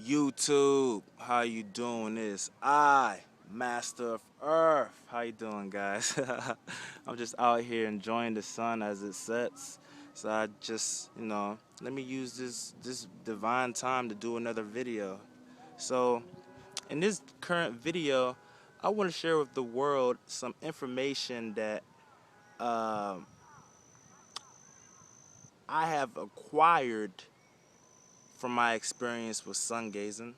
YouTube, how you doing? This I, Master of Earth. How you doing, guys? I'm just out here enjoying the sun as it sets. So I just, let me use this divine time to do another video. So in this current video, I want to share with the world some information that um, I have acquired from my experience with sun gazing.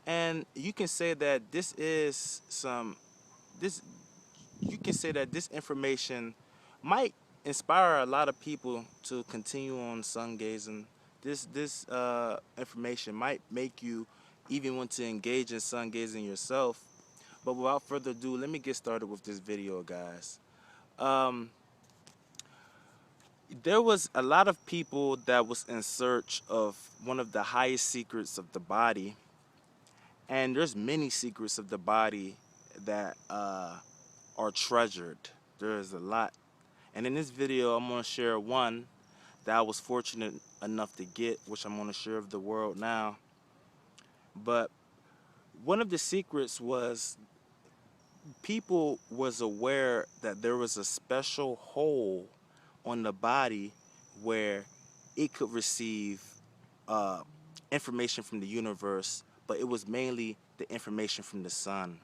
And you can say that this you can say that this information might inspire a lot of people to continue on sun gazing. This information might make you even want to engage in sun gazing yourself. But without further ado, let me get started with this video, guys. Um, there was a lot of people that was in search of one of the highest secrets of the body, and there's many secrets of the body that are treasured. There's a lot. And in this video, I'm going to share one that I was fortunate enough to get, which I'm going to share with the world now. But one of the secrets was people was aware that there was a special hole on the body where it could receive uh, information from the universe, but it was mainly the information from the sun.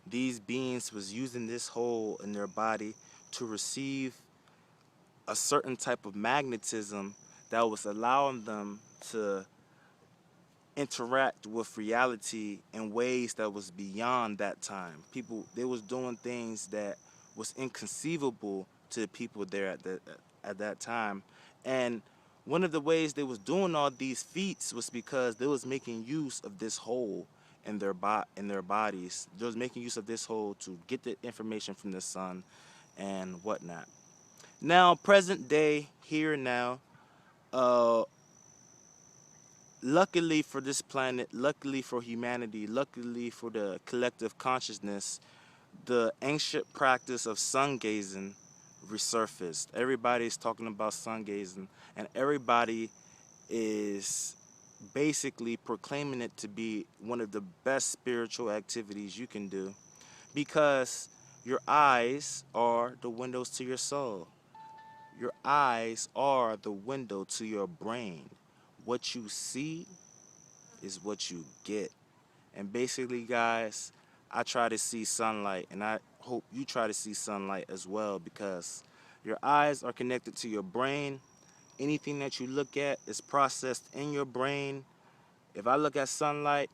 These beings was using this hole in their body to receive a certain type of magnetism that was allowing them to interact with reality in ways that was beyond that time. People, they was doing things that was inconceivable to people there at that time. And one of the ways they was doing all these feats was because they was making use of this hole in their bodies. They was making use of this hole to get the information from the sun and whatnot. Now, present day, here and now, uh, luckily for this planet, luckily for humanity, luckily for the collective consciousness, the ancient practice of sun gazing resurfaced. Everybody's talking about sun gazing, and everybody is basically proclaiming it to be one of the best spiritual activities you can do, because your eyes are the windows to your soul. Your eyes are the window to your brain. What you see is what you get. And basically, guys, I try to see sunlight, and I hope you try to see sunlight as well, because your eyes are connected to your brain. Anything that you look at is processed in your brain. If I look at sunlight,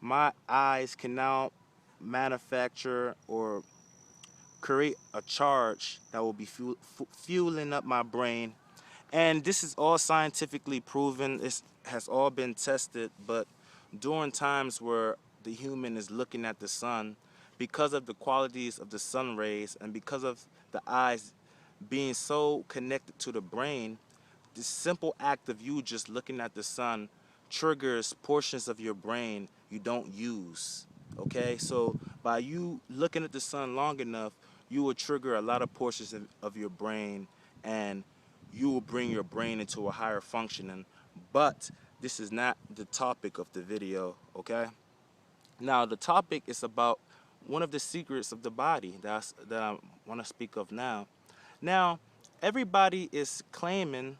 my eyes can now manufacture or create a charge that will be fueling up my brain. And this is all scientifically proven. It has all been tested. But during times where the human is looking at the sun, because of the qualities of the sun rays and because of the eyes being so connected to the brain, this simple act of you just looking at the sun triggers portions of your brain you don't use. Okay, so by you looking at the sun long enough, you will trigger a lot of portions of your brain, and you will bring your brain into a higher functioning. But this is not the topic of the video. Okay, now the topic is about one of the secrets of the body that I want to speak of now. Now, everybody is claiming,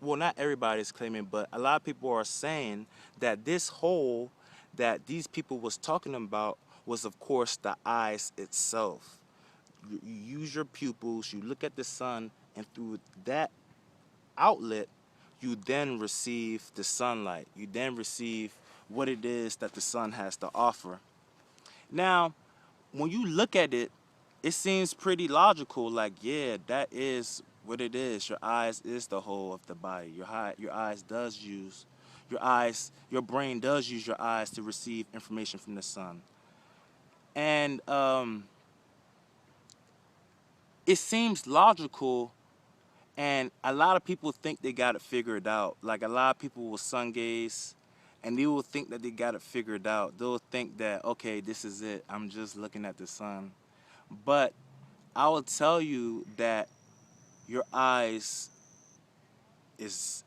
well, not everybody is claiming, but a lot of people are saying that this hole that these people was talking about was, of course, the eyes itself. You use your pupils, you look at the sun, and through that outlet, you then receive the sunlight. You then receive what it is that the sun has to offer. Now, when you look at it, it seems pretty logical. Like, yeah, that is what it is. Your eyes is the whole of the body. Your eyes does use your brain does use your eyes to receive information from the sun. And it seems logical, and a lot of people think they got it figured out. Like, a lot of people will sun gaze, and they will think that they got it figured out. They'll think that, okay, this is it. I'm just looking at the sun. But I will tell you that your eyes is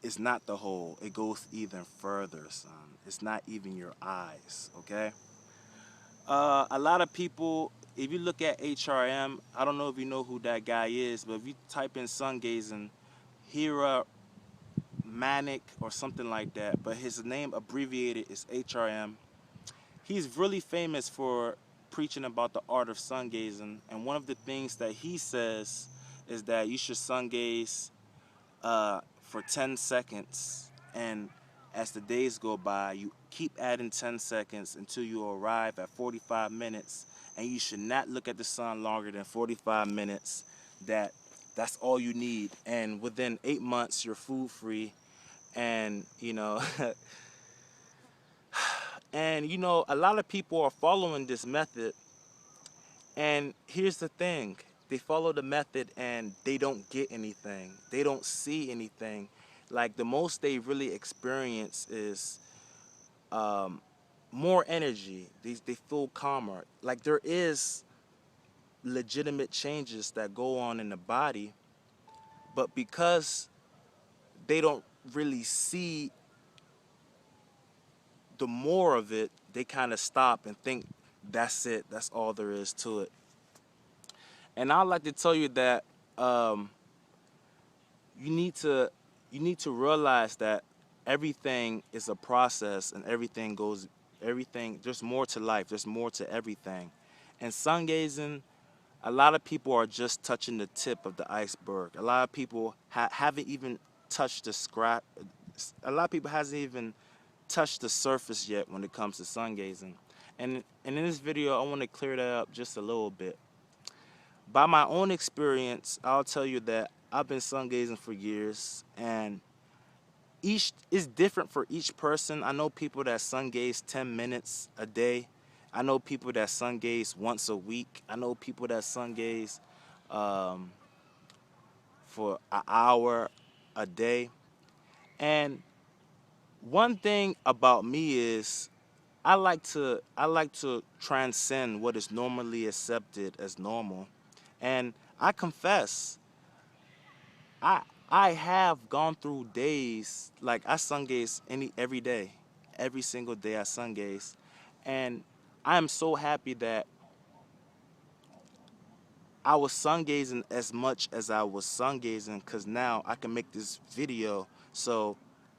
is not the whole. It goes even further, son. It's not even your eyes, okay? A lot of people, if you look at HRM, I don't know if you know who that guy is, but if you type in sun gazing, Hira Manic or something like that, but his name abbreviated is HRM. He's really famous for preaching about the art of sun gazing, and one of the things that he says is that you should sun gaze for 10 seconds, and as the days go by, you keep adding 10 seconds until you arrive at 45 minutes, and you should not look at the sun longer than 45 minutes. That's all you need, and within 8 months, you're food free, and and a lot of people are following this method, and here's the thing. They follow the method and they don't get anything. They don't see anything. Like the most they really experience is more energy. They feel calmer. Like there is legitimate changes that go on in the body, but because they don't really see the more of it, they kind of stop and think that's it. That's all there is to it. And I'd like to tell you that um, you need to realize that everything is a process, and everything, there's more to life, there's more to everything. And sun gazing, a lot of people are just touching the tip of the iceberg. A lot of people haven't even touched the scrap. A lot of people hasn't even touched the surface yet when it comes to sun gazing. And in this video, I want to clear that up just a little bit. By my own experience, I'll tell you that I've been sun gazing for years, and each is different for each person. I know people that sun gaze 10 minutes a day. I know people that sun gaze once a week. I know people that sun gaze um, for an hour a day. And one thing about me is I like to transcend what is normally accepted as normal. And I confess, I I have gone through days like I sun gaze every day, every single day I sun gaze, and I am so happy that I was sun gazing as much as I was sun gazing, because now I can make this video so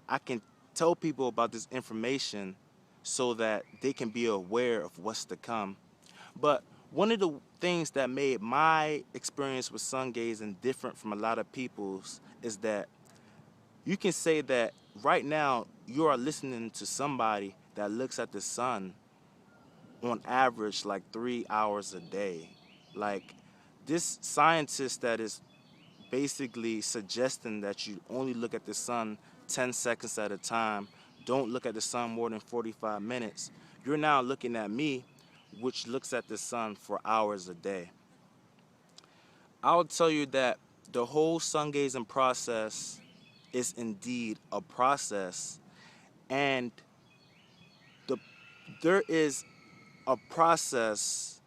I can tell people about this information so that they can be aware of what's to come. But one of the things that made my experience with sun gazing different from a lot of people's is that you can say that right now you are listening to somebody that looks at the sun on average like 3 hours a day. Like this scientist that is basically suggesting that you only look at the sun 10 seconds at a time, don't look at the sun more than 45 minutes. You're now looking at me, which looks at the sun for hours a day. I'll tell you that the whole sun gazing process is indeed a process, and the there is a process.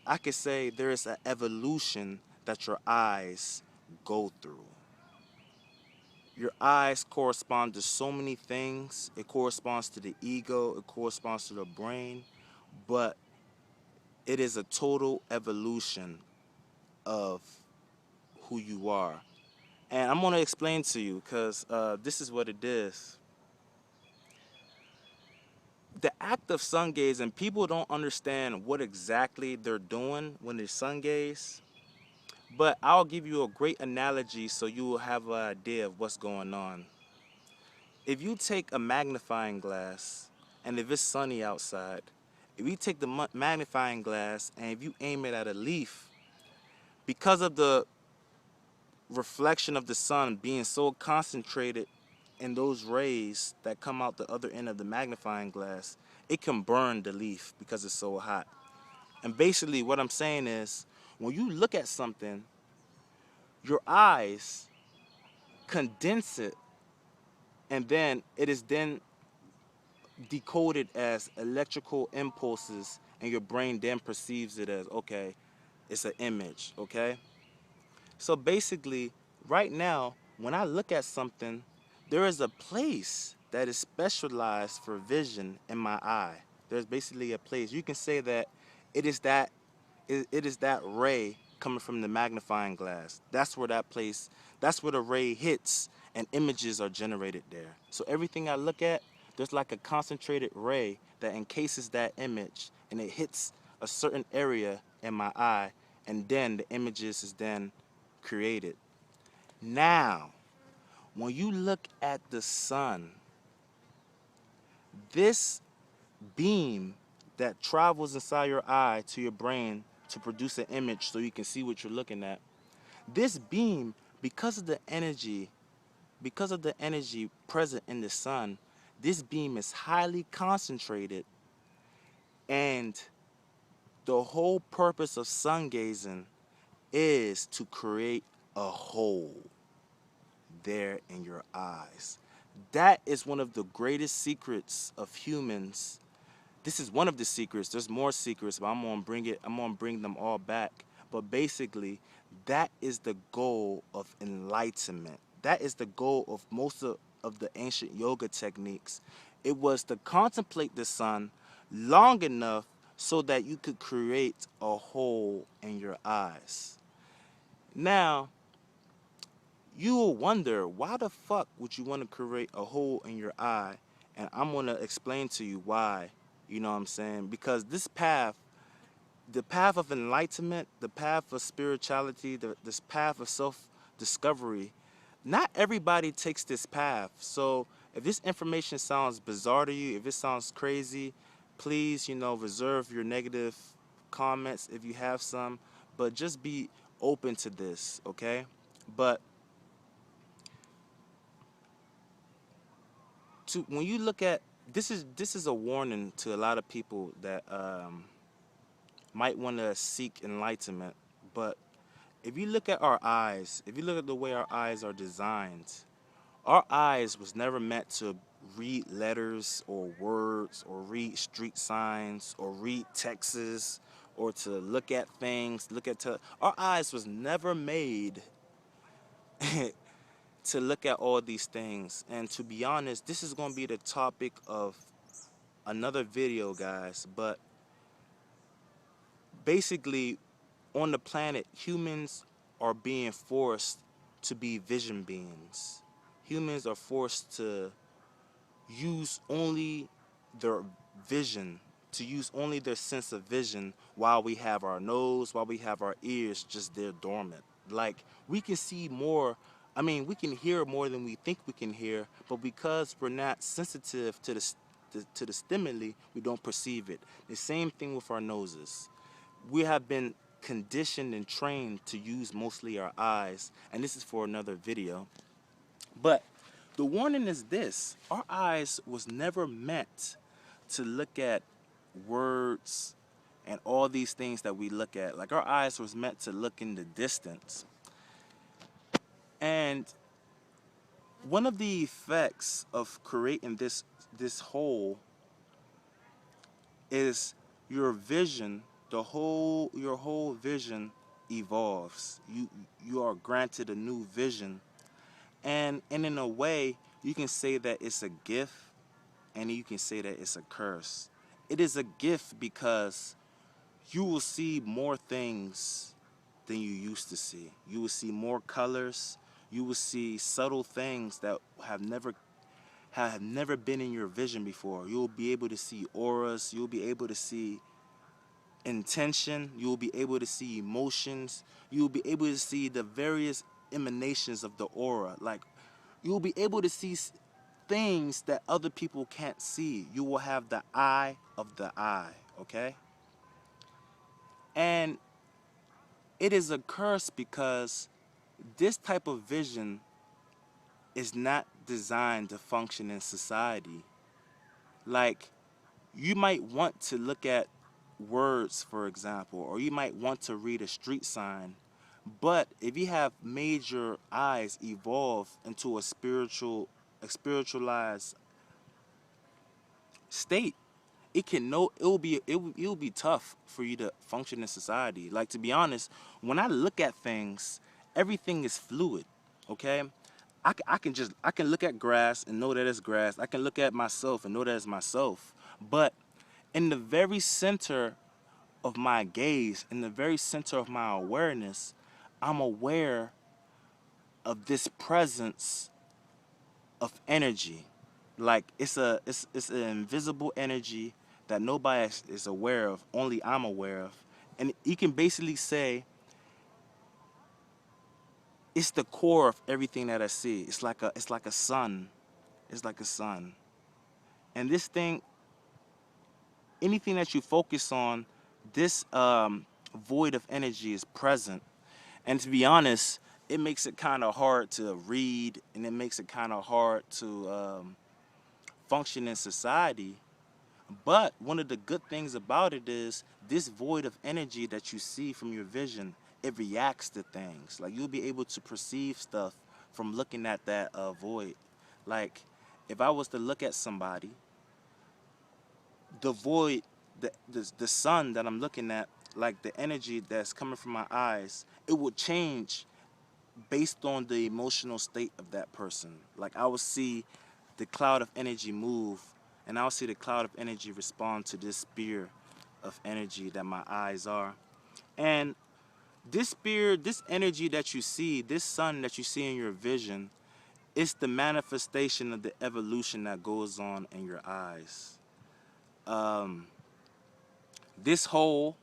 I could say there is an evolution that your eyes go through. Your eyes correspond to so many things. It corresponds to the ego, it corresponds to the brain, but it is a total evolution of who you are. And I'm going to explain to you because this is what it is. The act of sun gazing, people don't understand what exactly they're doing when they sun gaze, but I'll give you a great analogy so you will have an idea of what's going on. If you take a magnifying glass, and if it's sunny outside, if you take the magnifying glass and if you aim it at a leaf, because of the reflection of the sun being so concentrated in those rays that come out the other end of the magnifying glass, it can burn the leaf because it's so hot. And basically what I'm saying is, when you look at something, your eyes condense it, and then it is then decoded as electrical impulses, and your brain then perceives it as, okay, it's an image, okay? So basically, right now, when I look at something, there is a place that is specialized for vision in my eye. There's basically a place. You can say that it is that it is that ray coming from the magnifying glass. That's where that place, that's where the ray hits and images are generated there. So everything I look at, there's like a concentrated ray that encases that image and it hits a certain area in my eye and then the images is then created. Now, when you look at the sun, this beam that travels inside your eye to your brain to produce an image so you can see what you're looking at, this beam, because of the energy, because of the energy present in the sun, this beam is highly concentrated, and the whole purpose of sun gazing is to create a hole there in your eyes. That is one of the greatest secrets of humans. This is one of the secrets. There's more secrets, but I'm gonna bring them all back. But basically, that is the goal of enlightenment. That is the goal of most of the ancient yoga techniques. It was to contemplate the sun long enough so that you could create a hole in your eyes. Now, you will wonder, why the fuck would you want to create a hole in your eye? And I'm going to explain to you why. You know what I'm saying? Because this path, the path of enlightenment, the path of spirituality, this path of self-discovery, not everybody takes this path. So if this information sounds bizarre to you, if it sounds crazy, please, reserve your negative comments if you have some. But just be open to this, okay? But when you look at this is a warning to a lot of people that might want to seek enlightenment. But if you look at our eyes, if you look at the way our eyes are designed, our eyes was never meant to read letters or words or read street signs or read texts or to look at things, our eyes was never made to look at all these things. And to be honest, this is going to be the topic of another video, guys. But basically, on the planet, humans are being forced to be vision beings. Humans are forced to use only their vision, to use only their sense of vision while we have our nose, while we have our ears just there dormant. Like, we can see more, we can hear more than we think we can hear, but because we're not sensitive to the stimuli, we don't perceive it. The same thing with our noses. We have been conditioned and trained to use mostly our eyes, and this is for another video. But the warning is this: our eyes was never meant to look at words and all these things that we look at. Like, our eyes was meant to look in the distance. And one of the effects of creating this whole is your vision, your whole vision evolves. You are granted a new vision. And in a way, you can say that it's a gift, and you can say that it's a curse. It is a gift because you will see more things than you used to see. You will see more colors. You will see subtle things that have never been in your vision before. You'll be able to see auras. You'll be able to see intention. You'll be able to see emotions. You'll be able to see the various emanations of the aura. Like, you'll be able to see things that other people can't see. You will have the eye of the eye, okay? And it is a curse because this type of vision is not designed to function in society. Like, you might want to look at words, for example, or you might want to read a street sign, but if you have made your eyes evolve into a spiritualized state, it will be tough for you to function in society. Like, to be honest, when I look at things, everything is fluid, okay? I can look at grass and know that it's grass. I can look at myself and know that it's myself. But in the very center of my gaze, in the very center of my awareness, I'm aware of this presence of energy. Like it's an invisible energy that nobody is aware of, only I'm aware of. And you can basically say it's the core of everything that I see. It's like a sun. It's like a sun. And this thing, anything that you focus on, this void of energy is present. And to be honest, it makes it kind of hard to read, and it makes it kind of hard to function in society. But one of the good things about it is this void of energy that you see from your vision, it reacts to things. Like you'll be able to perceive stuff from looking at that void. Like if I was to look at somebody, the void, the sun that I'm looking at, like the energy that's coming from my eyes, it would change based on the emotional state of that person. Like I will see the cloud of energy move, and I'll see the cloud of energy respond to this spear of energy that my eyes are. And this spear, this energy that you see, this sun that you see in your vision, it's the manifestation of the evolution that goes on in your eyes. Um, this hole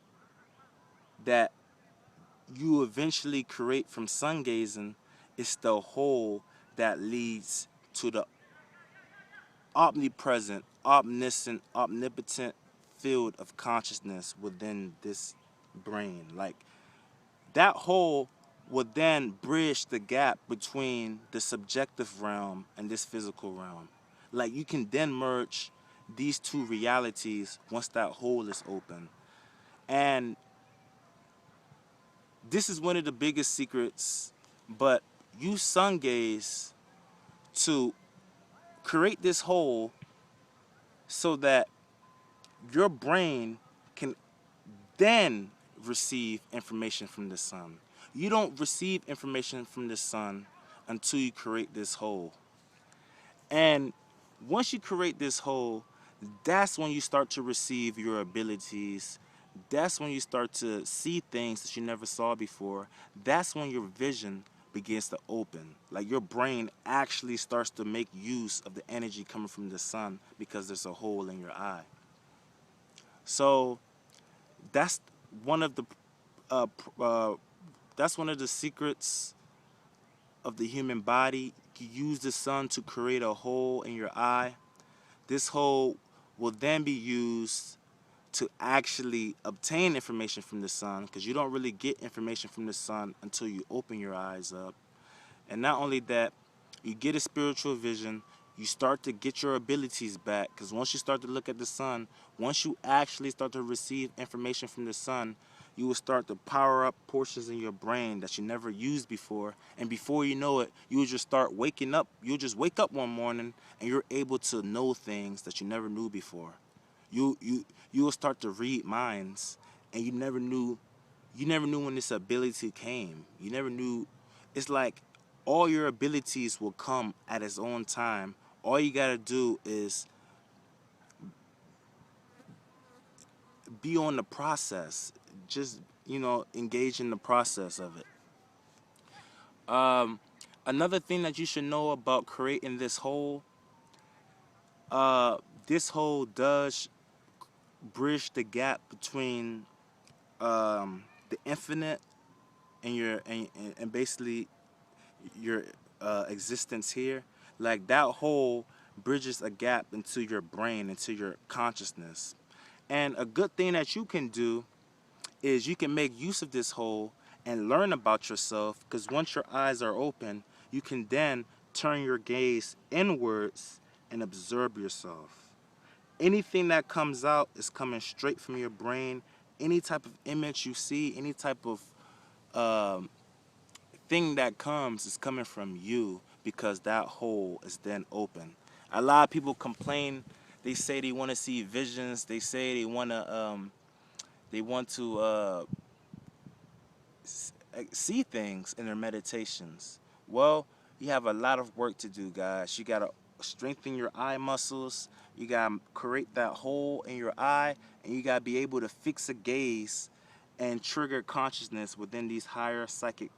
that you eventually create from sun gazing is the hole that leads to the omnipresent, omniscient, omnipotent field of consciousness within this brain. Like that hole would then bridge the gap between the subjective realm and this physical realm. Like you can then merge these two realities once that hole is open. And this is one of the biggest secrets, but you sun gaze to create this hole so that your brain can then receive information from the sun. You don't receive information from the sun until you create this hole. And once you create this hole, that's when you start to receive your abilities. That's when you start to see things that you never saw before. That's when your vision begins to open. Like your brain actually starts to make use of the energy coming from the sun because there's a hole in your eye. So that's one of the uh, that's one of the secrets of the human body. You use the sun to create a hole in your eye. This hole will then be used to actually obtain information from the sun, because you don't really get information from the sun until you open your eyes up. And not only that, you get a spiritual vision, you start to get your abilities back, because once you start to look at the sun, once you actually start to receive information from the sun, you will start to power up portions in your brain that you never used before. And before you know it, you will just start waking up. You'll just wake up one morning and you're able to know things that you never knew before. You you you will start to read minds, and you never knew when this ability came. You never knew. It's like all your abilities will come at its own time. All you gotta do is be on the process. Just engage in the process of it. Um, Another thing that you should know about creating this whole, uh, this whole does bridge the gap between the infinite and and basically your existence here. Like that hole bridges a gap into your brain, into your consciousness. And a good thing that you can do is you can make use of this hole and learn about yourself, because once your eyes are open, you can then turn your gaze inwards and observe yourself. Anything that comes out is coming straight from your brain. Any type of image you see, any type of um, thing that comes is coming from you, because that hole is then open. A lot of people complain. They say they want to see visions. They say they want to see things in their meditations. Well, You have a lot of work to do, guys. You gotta strengthen your eye muscles. You gotta create that hole in your eye, and you gotta be able to fix a gaze and trigger consciousness within these higher psychic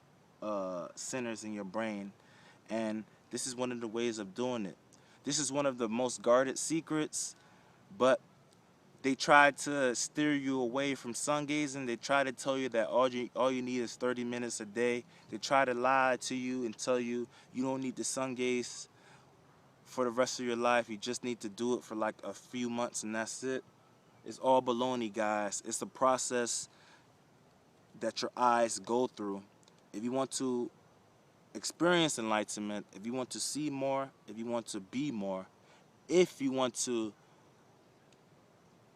centers in your brain. And this is one of the ways of doing it. This is one of the most guarded secrets, but they try to steer you away from sun gazing. They try to tell you that all you need is 30 minutes a day. They try to lie to you and tell you you don't need to sun gaze for the rest of your life. You just need to do it for like a few months and that's it. It's all baloney, guys. It's a process that your eyes go through. If you want to experience enlightenment, if you want to see more, if you want to be more, if you want to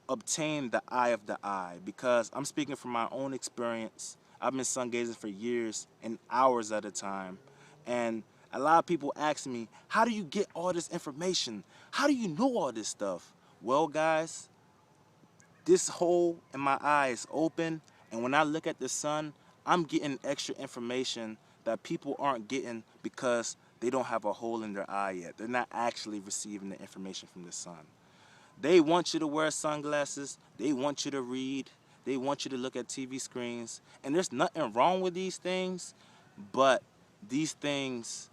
obtain the eye of the eye, because I'm speaking from my own experience. I've been sun gazing for years and hours at a time, and a lot of people ask me, how do you get all this information? How do you know all this stuff? Well, guys, this hole in my eye is open, and when I look at the sun, I'm getting extra information that people aren't getting because they don't have a hole in their eye yet. They're not actually receiving the information from the sun. They want you to wear sunglasses. They want you to read. They want you to look at TV screens. And there's nothing wrong with these things, but these things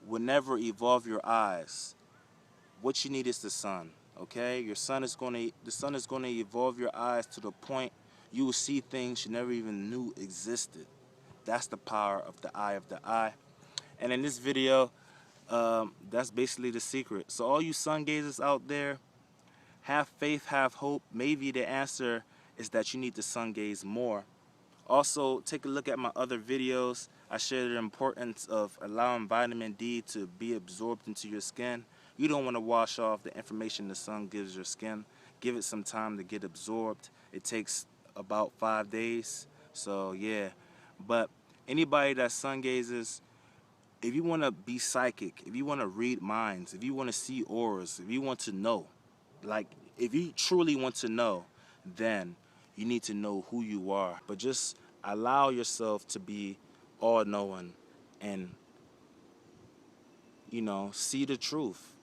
will never evolve your eyes. What you need is the sun, okay? The sun is going to evolve your eyes to the point you will see things you never even knew existed. That's the power of the eye of the eye. And in this video, that's basically the secret. So all you sun gazers out there, have faith, have hope. Maybe the answer is that you need to sun gaze more. Also, take a look at my other videos. I share the importance of allowing vitamin D to be absorbed into your skin. You don't want to wash off the information the sun gives your skin. Give it some time to get absorbed. It takes about 5 days. So yeah, but anybody that sun gazes, if you want to be psychic, if you want to read minds, if you want to see auras, if you want to know, like, if you truly want to know, then you need to know who you are. But just allow yourself to be all-knowing and, see the truth.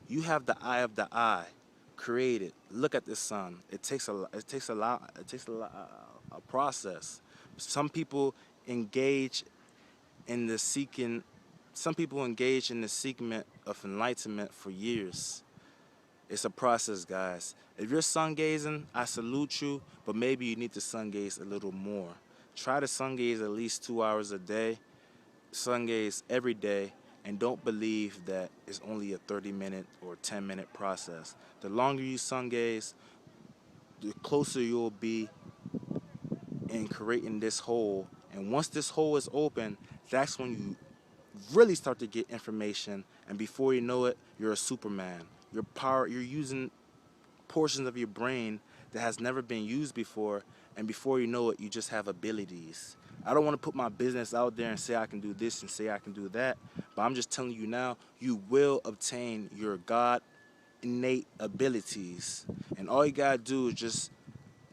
You have the eye of the eye. Create it. Look at the sun. It takes a process. Some people engage in the seeking. Some people engage in the seeking of enlightenment for years. It's a process, guys. If you're sun gazing, I salute you, but maybe you need to sun gaze a little more. Try to sun gaze at least 2 hours a day. Sun gaze every day, and don't believe that it's only a 30-minute or 10-minute process. The longer you sun gaze, the closer you'll be in creating this hole. And once this hole is open, that's when you really start to get information, and before you know it, you're a Superman. You're using portions of your brain that has never been used before, and before you know it, you just have abilities. I don't want to put my business out there and say I can do this and say I can do that, but I'm just telling you now, you will obtain your God innate abilities, and all you gotta do is just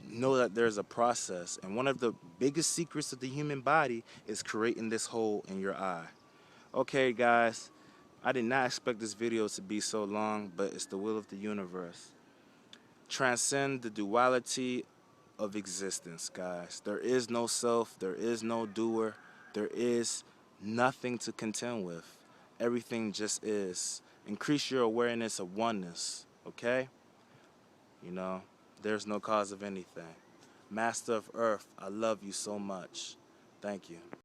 know that there's a process. And one of the biggest secrets of the human body is creating this hole in your eye. Okay, guys, I did not expect this video to be so long, but it's the will of the universe. Transcend the duality of existence, guys. There is no self, there is no doer, there is nothing to contend with. Everything just is. Increase your awareness of oneness, okay? There's no cause of anything. Master of Earth, I love you so much. Thank you.